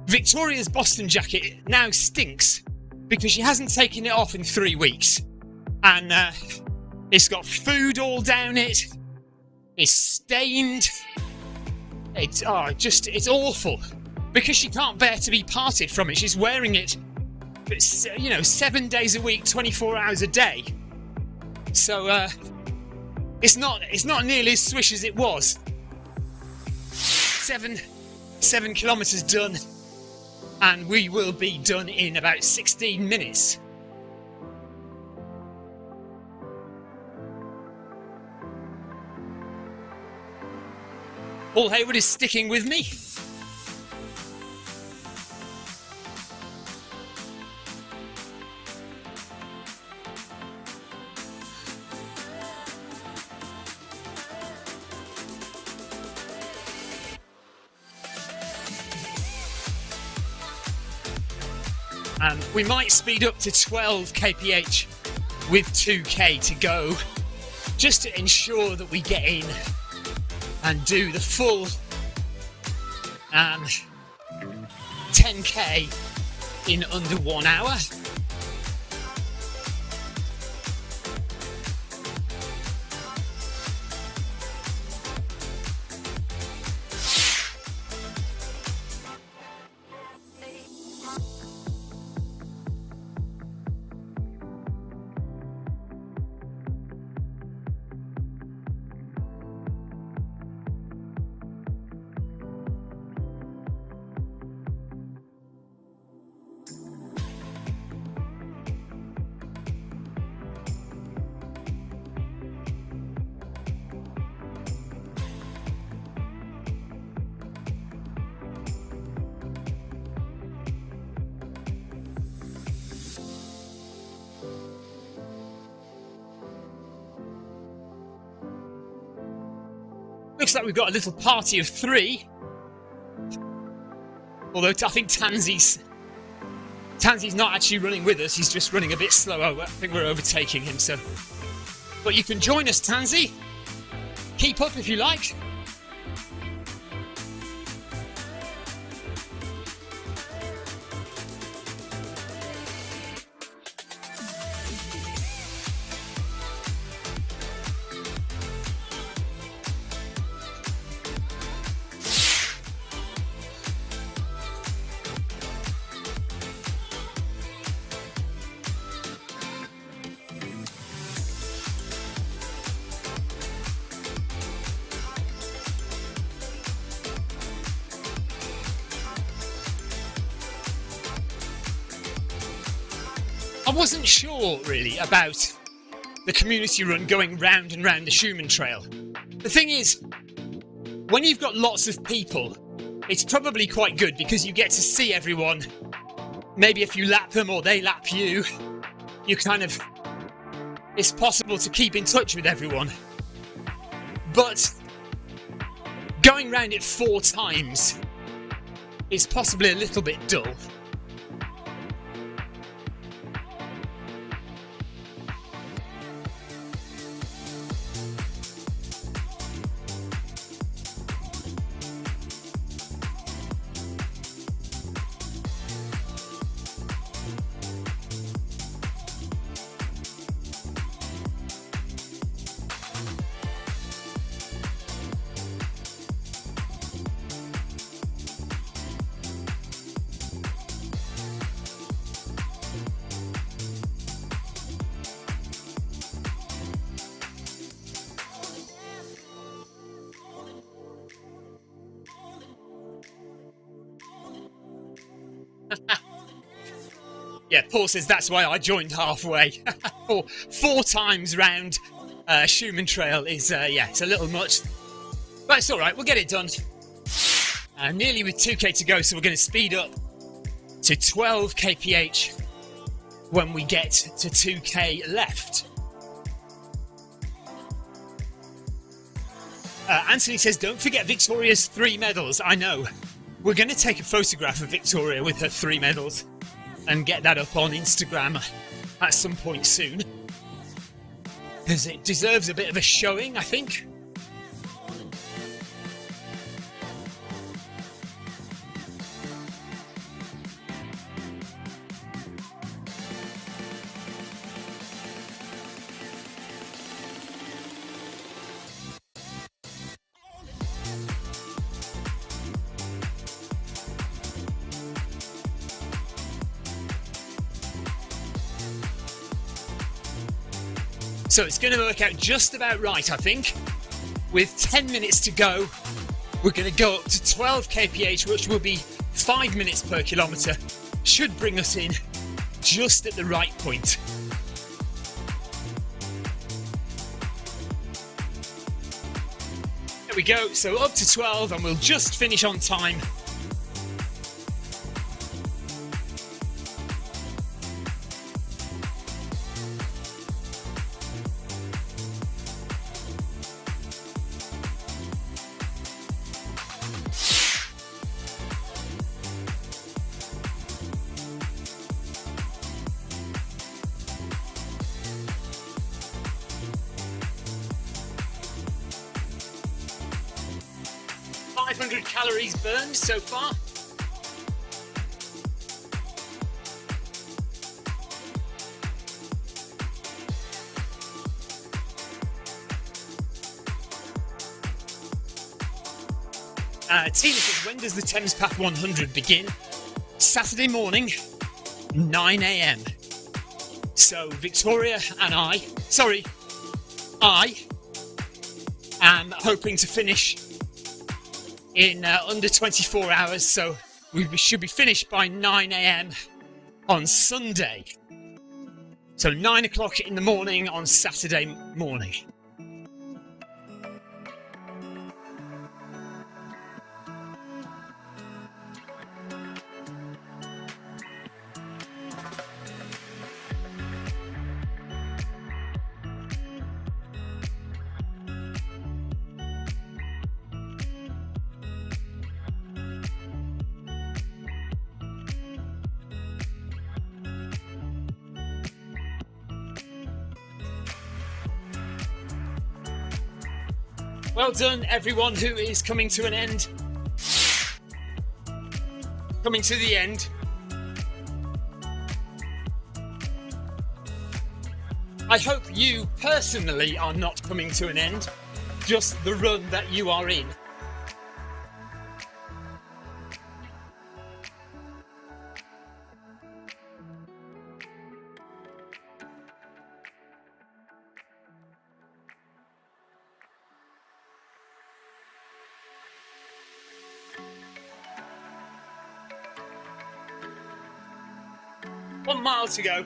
Victoria's Boston jacket now stinks because she hasn't taken it off in 3 weeks. And it's got food all down it. It's stained. It's awful. Because she can't bear to be parted from it. She's wearing it, 7 days a week, 24 hours a day. So it's not nearly as swish as it was. 7 kilometres done, and we will be done in about 16 minutes. Paul Hayward is sticking with me. We might speed up to 12 kph with 2k to go, just to ensure that we get in and do the full 10k in under 1 hour. Looks like we've got a little party of 3. Although I think Tansy's not actually running with us, he's just running a bit slower. I think we're overtaking him, so. But you can join us, Tansy. Keep up if you like. I wasn't sure really about the community run going round and round the Schumann Trail. The thing is, when you've got lots of people, it's probably quite good because you get to see everyone. Maybe if you lap them or they lap you, it's possible to keep in touch with everyone. But going round it 4 times is possibly a little bit dull. Yeah, Paul says that's why I joined halfway. 4 times round Schumann Trail is, it's a little much. But it's alright, we'll get it done. Nearly with 2k to go, so we're going to speed up to 12 kph when we get to 2k left. Anthony says, don't forget Victoria's 3 medals. I know. We're going to take a photograph of Victoria with her 3 medals and get that up on Instagram at some point soon. Because it deserves a bit of a showing, I think. So it's going to work out just about right, I think. With 10 minutes to go, we're going to go up to 12 kph, which will be 5 minutes per kilometre. Should bring us in just at the right point. There we go, so up to 12 and we'll just finish on time. Calories burned so far. Tina says, when does the Thames Path 100 begin? Saturday morning, 9 a.m. So Victoria and I am hoping to finish in under 24 hours, so we should be finished by 9 a.m. on Sunday. So 9 o'clock in the morning on Saturday morning. Well done, everyone who is coming to an end. Coming to the end. I hope you personally are not coming to an end, just the run that you are in. One mile to go.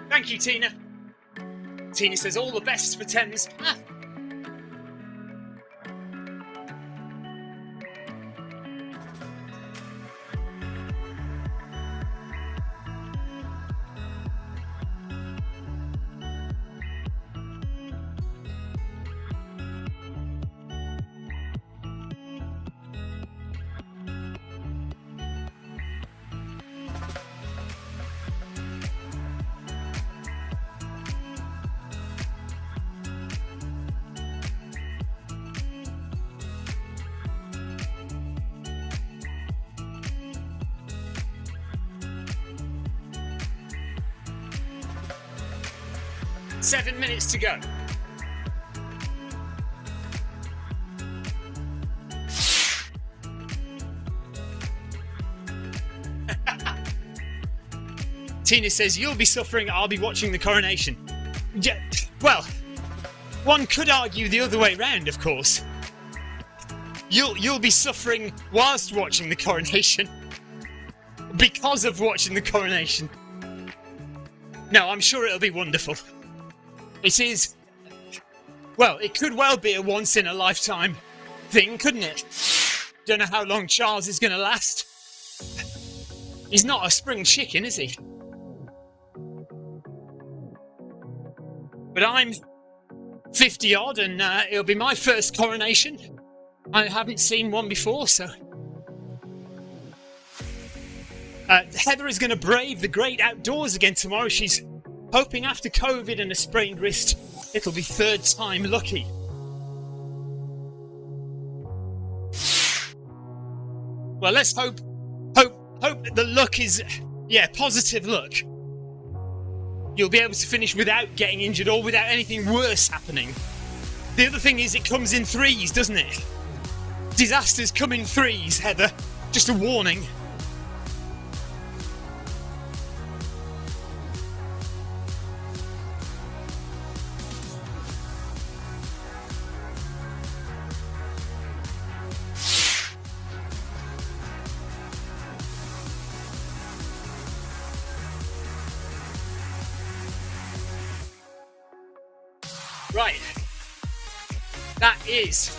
Thank you, Tina. Tina says all the best for Thames. Seven minutes to go. Tina says, you'll be suffering, I'll be watching the coronation. Yeah, well, one could argue the other way round, of course. You'll be suffering whilst watching the coronation. Because of watching the coronation. No, I'm sure it'll be wonderful. It is, well, it could well be a once-in-a-lifetime thing, couldn't it? Don't know how long Charles is going to last. He's not a spring chicken, is he? But I'm 50-odd, and it'll be my first coronation. I haven't seen one before, so... Heather is going to brave the great outdoors again tomorrow. She's hoping after COVID and a sprained wrist, it'll be third time lucky. Well, let's hope that the luck is, positive luck. You'll be able to finish without getting injured or without anything worse happening. The other thing is it comes in threes, doesn't it? Disasters come in threes, Heather. Just a warning. Right, that is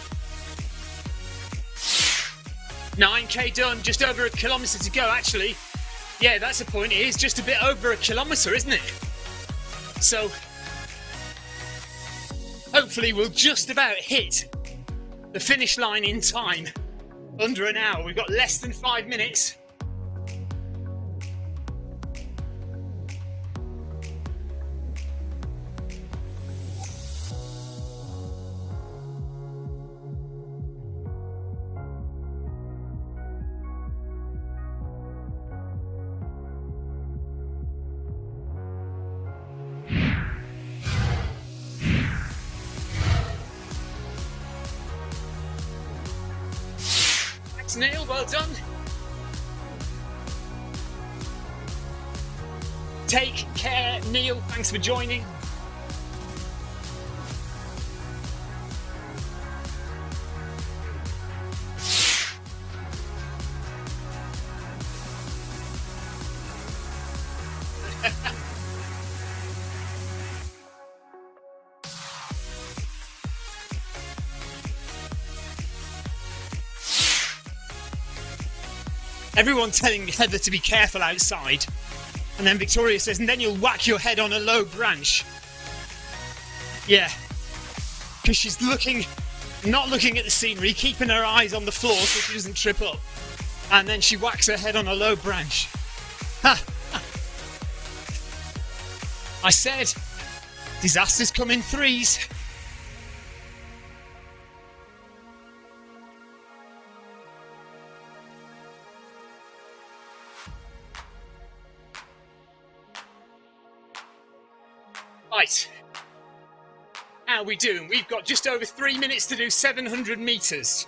9k done, just over a kilometre to go actually. Yeah, that's a point, it is just a bit over a kilometre, isn't it? So, hopefully we'll just about hit the finish line in time, under an hour. We've got less than 5 minutes. Neil, well done. Take care, Neil. Thanks for joining. Everyone telling Heather to be careful outside. And then Victoria says, and then you'll whack your head on a low branch. Yeah. Because she's not looking at the scenery, keeping her eyes on the floor so she doesn't trip up. And then she whacks her head on a low branch. Ha! I said, disasters come in threes. Right, how are we doing? We've got just over 3 minutes to do 700 metres.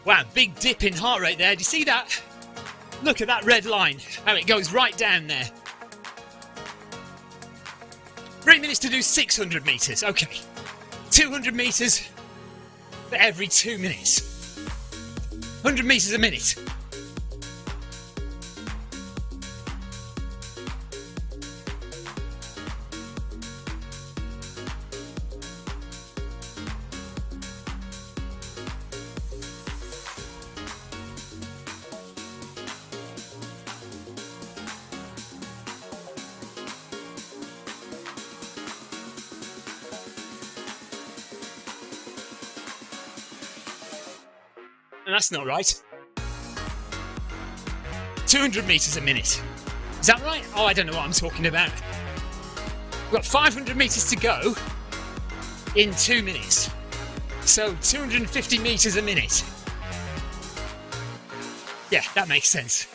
Wow, big dip in heart rate there. Do you see that? Look at that red line, how it goes right down there. 3 minutes to do 600 metres, okay. 200 metres for every 2 minutes. 100 metres a minute. And that's not right. 200 metres a minute. Is that right? Oh, I don't know what I'm talking about. We've got 500 metres to go in 2 minutes. So 250 metres a minute. Yeah, that makes sense.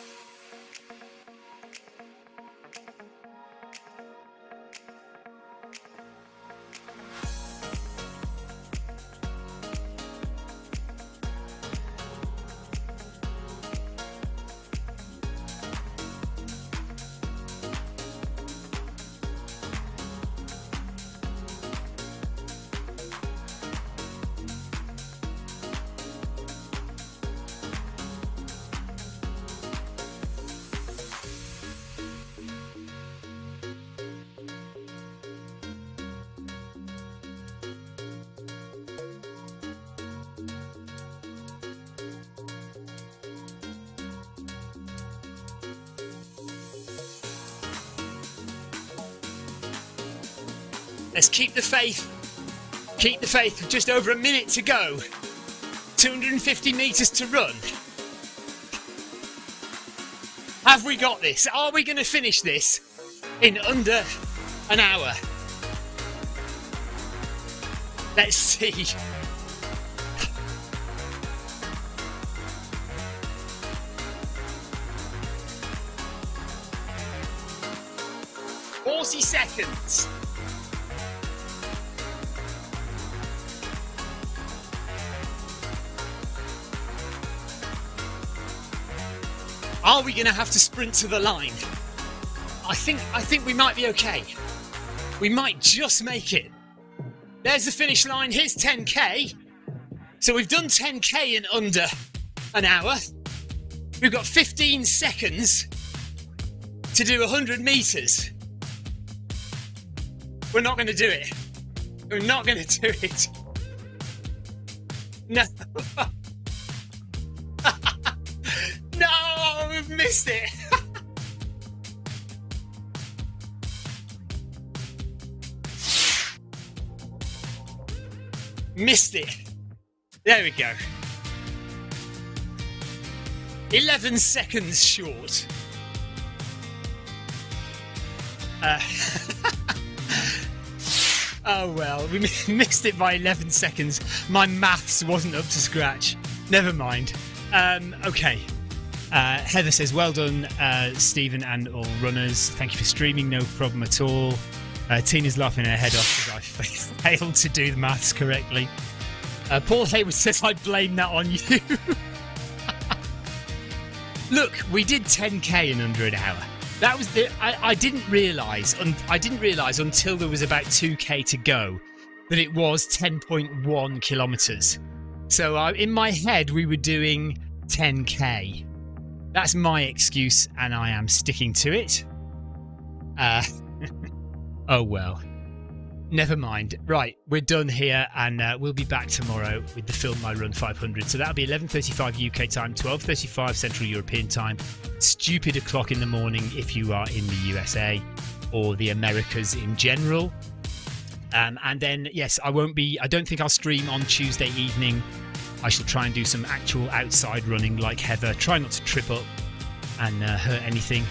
Let's keep the faith. Keep the faith. Just over a minute to go. 250 metres to run. Have we got this? Are we going to finish this in under an hour? Let's see. "40 seconds. Are we going to have to sprint to the line? I think we might be okay. We might just make it. There's the finish line. Here's 10k. So we've done 10k in under an hour. We've got 15 seconds to do 100 metres. We're not going to do it. We're not going to do it. No. No, we've missed it. Missed it. There we go. 11 seconds short. Oh well, we missed it by 11 seconds. My maths wasn't up to scratch. Never mind. Okay. Heather says, well done, Stephen and all runners. Thank you for streaming, no problem at all. Tina's laughing her head off because I failed to do the maths correctly. Paul Hayward says, I blame that on you. Look, we did 10k in under an hour. That was the. I didn't realise until there was about 2k to go that it was 10.1 kilometres. So in my head, we were doing 10k. That's my excuse, and I am sticking to it. Oh well. Never mind. Right, we're done here, and we'll be back tomorrow with the Film My Run 500. So that'll be 11:35 UK time, 12:35 Central European time. Stupid o'clock in the morning if you are in the USA or the Americas in general. And then, yes, I don't think I'll stream on Tuesday evening. I shall try and do some actual outside running like Heather. Try not to trip up and hurt anything.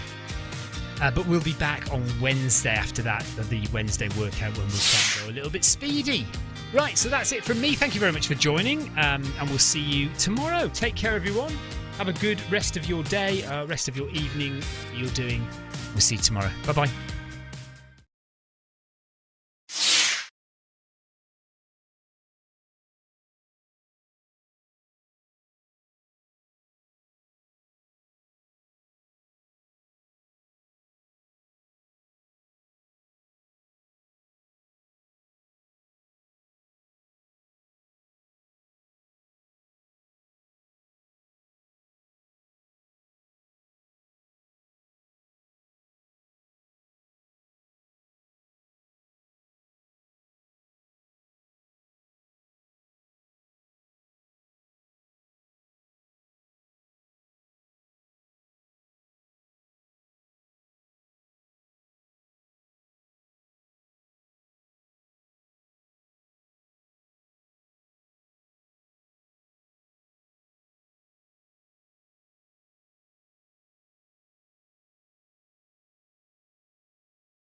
But we'll be back on Wednesday after that, the Wednesday workout, when we'll try and go a little bit speedy. Right, so that's it from me. Thank you very much for joining, and we'll see you tomorrow. Take care, everyone. Have a good rest of your day, rest of your evening, you're doing. We'll see you tomorrow. Bye-bye.